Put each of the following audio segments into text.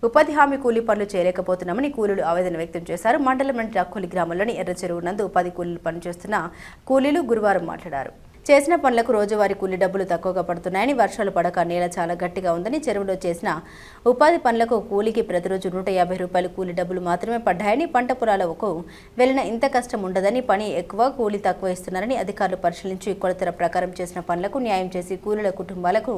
ఉపాధి హామీ కూలీ పనులు చేయలేకపోతున్నామని కూలీలు ఆవేదన వ్యక్తం చేశారు. మండలంలోని రక్కోలి గ్రామంలోని ఎర్రచెరువు నందు ఉపాధి కూలీలు పనిచేస్తున్న కూలీలు గురువారం మాట్లాడారు. చేసిన పనులకు రోజువారీ కూలీ డబ్బులు తక్కువగా పడుతున్నాయని, వర్షాలు పడక నేల చాలా గట్టిగా ఉందని, చెరువులో చేసిన ఉపాధి పనులకు కూలీకి ప్రతిరోజు 150 రూపాయలు కూలీ డబ్బులు మాత్రమే పడ్డాయని, పంట పొలాలకు వెళ్లిన ఇంత కష్టం ఉండదని, పని ఎక్కువ కూలీ తక్కువ ఇస్తున్నారని అధికారులు పరిశీలించి కొలతల ప్రకారం చేసిన పనులకు న్యాయం చేసి కూలీల కుటుంబాలకు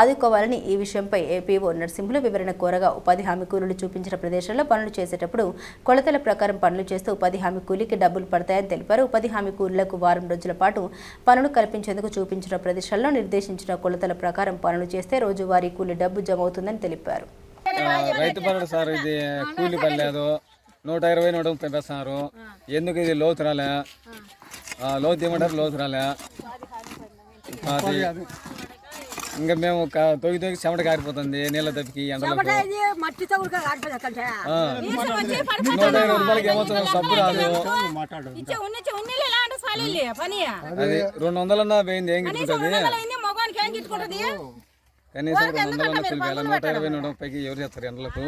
ఆదుకోవాలని ఈ విషయంపై ఏపీఓ నరసింహులు వివరణ కోరగా, ఉపాధి హామీ కూలీలు చూపించిన ప్రదేశంలో పనులు చేసేటప్పుడు కొలతల ప్రకారం పనులు చేస్తూ ఉపాధి హామీ కూలీకి డబ్బులు పడతాయని తెలిపారు. ఉపాధి హామీ కూలీలకు వారం రోజుల పాటు పనులు కల్పించేందుకు చూపించిన ప్రదేశాల్లో నిర్దేశించిన కొలతల ప్రకారం పనులు చేస్తే రోజువారీ కూలీ డబ్బు జమ అవుతుందని తెలిపారు. రైతు పనులు సార్, ఇది కూలీ పడలేదు. 120, 130 వేస్తున్నారు. ఎందుకు ఇది లోతు రాలే, లోతు ఇవ్వమంటారు, లోతు రాలే. ఇంకా మేము తొగి చెమట కారిపోతుంది నీళ్ళ తప్పికి ఎండలకు. 120 రూపాయలకి ఏమవుతుంది, సబ్బు రాదు. అది 200 పోయింది, ఏం గిట్టుకుంటుంది? కనీసం 200 పిలిపి 120, 130కి ఎవరు చేస్తారు ఎండలకు?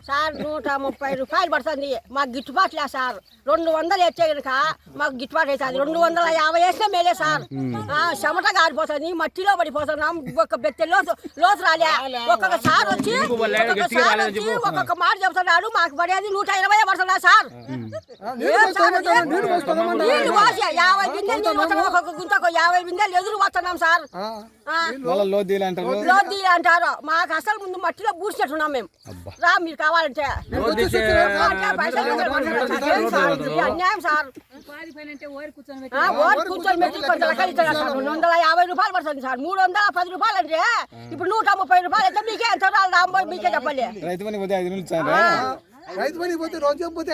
సార్ 130 రూపాయలు పడుతుంది, మాకు గిట్టుబాటు లేదు సార్. 200 వేస్తే కనుక మాకు గిట్టుబాటు అవుతుంది. 250 వేస్తే మేలే సార్. చెమట కారిపోతుంది, మట్టిలో పడిపోతున్నాం. ఒక బెత్త లోతు రాలే. ఒక్కొక్క సార్ వచ్చి ఒక్కొక్క మాట చెబుతున్నాడు, మాకు పడేది 120 పడుతున్నా సార్. నీళ్ళు పోసి 50 బిందెలు, ఒక్కొక్క గుంతకు 50 బిందెలు ఎదురు వస్తున్నాం సార్. లోతు అంటారు. మాకు అసలు ముందు మట్టిలో పూడ్చేట్టున్నాం మేము. రా మీరు కావాలంటే అన్యాయం సార్. కూర్చొని పెట్టి కొంత లెక్కలు ఇచ్చారు సార్. 250 రూపాయలు పడుతుంది సార్. 310 రూపాయలు అంటే ఇప్పుడు 130 రూపాయలు అయితే మీకే ఎంత రాబోయే మీకే చెప్పాలి. రైతు పని పోతే రోజు పోతే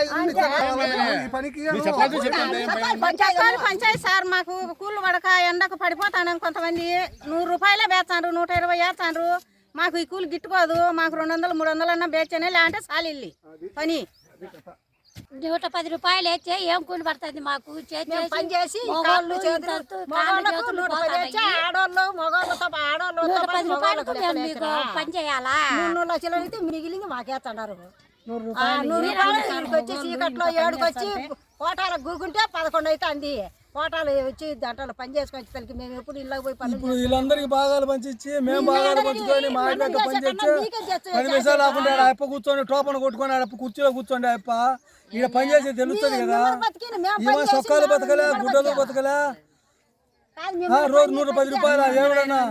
పంచాయతీ సార్, మాకు కూళ్ళు పడక ఎండకు పడిపోతాను. కొంతమంది 100 రూపాయలే వేస్తాను, 120 వేస్తాను. మాకు ఈ కూలి గిట్టుకోదు. మాకు 200, 300 అన్నా బేర్చనే, లేదంటే సాలిల్లి పని. 110 రూపాయలు వేస్తే ఏం కూలి పడుతుంది మాకు? పని చేసి 10 పని చేయాలా? 3 లక్షలు అయితే మిగిలింది మాకేస్తున్నారు. 100 రూపాయలు వచ్చి చీకట్లో 7కి వచ్చి కోటాలకు గూకుంటే 11 అయితే అంది. కోటాలు వచ్చి దాంట్లో పని చేసుకొచ్చి తల్లికి మేము ఎప్పుడు ఇళ్ళకి పోయి పని. ఇప్పుడు వీళ్ళందరికీ భాగాలు పంచిచ్చి మేము భాగాలు పంచుకొని మా ఆయన పని చేసి 10 పైసలు లేకుండా అప్ప కూర్చొని టోపన్ కొట్టుకొని అప్ప కుర్చీలో కూర్చోండి. అప్ప ఇక్కడ పని చేసి తెలుస్తుంది కదా. ఇవో సొక్కాలు బతకలే, గుడ్డలు బతకలే. రోజు 110 రూపాయలు ఎవరన్నా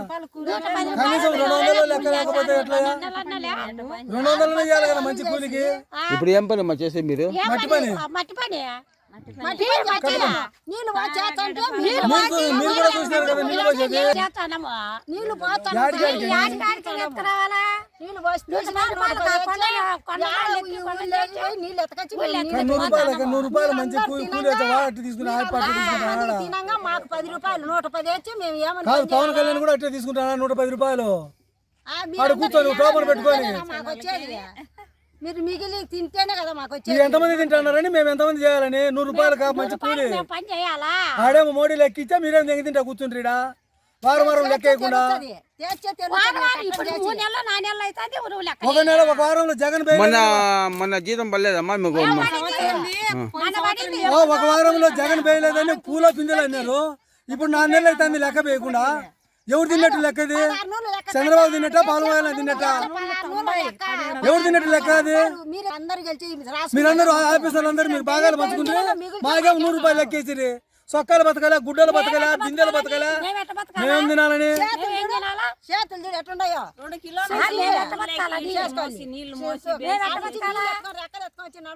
కనీసం 200 లెక్క లేకపోతే ఎట్లా? 200 ఇవ్వాలి కదా మంచి కూలికి. ఇప్పుడు ఏం పని చేసే మీరు? మట్టి పని. నీళ్ళు మీరు కూడా చూసినారు కదా నీళ్ళు పోసేది. నీళ్ళు ₹100 మంచి కూలి అట్టు తీసుకుని తినంగా మాకు 10 రూపాయలు 110 వచ్చి మేము ఏమన్నా కాదు. పవన్ కళ్యాణ్ కూడా అట్టే తీసుకుంటారా 110 రూపాయలు? ఆడ కూర్చొని టోపన్ పెట్టుకొని మీరు మిగిలి తింటేనే కదా మాకు వచ్చేది. ఎంతమంది తింటున్నారని మేము ఎంతమంది చేయాలని? 100 రూపాయలు మంచి కూలి. పని చేయాలా? ఆడేమో మోడీ లెక్కిచ్చా, మీరేం దెంగి తింటా కూర్చుంటారా? వారం లెక్క వేయకుండా ఒక నెల ఒక వారంలో జగన్ మొన్న జీతం పడలేదమ్మా మీకు? ఒక వారంలో జగన్ వేయలేదని పూల పిందెలు అన్నారు. ఇప్పుడు 4 నెలలు అవుతుంది లెక్క వేయకుండా. ఎవరు తిన్నట్టు లెక్క ఇది? చంద్రబాబు తిన్నట్ట, పాలన తిన్నట్ట? ఎవరు తిన్నట్టు లెక్క అది? మీరందరూ ఆఫీసర్లు అందరూ మీరు భాగాలు పంచుకుంటే మాకేమో 100 రూపాయలు లెక్కేసిరి. సొక్కాలు బతకలే, గుడ్డలు బతకలే, బిందెలు బతకలే. మేమేం తినాలని? చేతులు ఎట్లున్నాయో 2 కిలోలు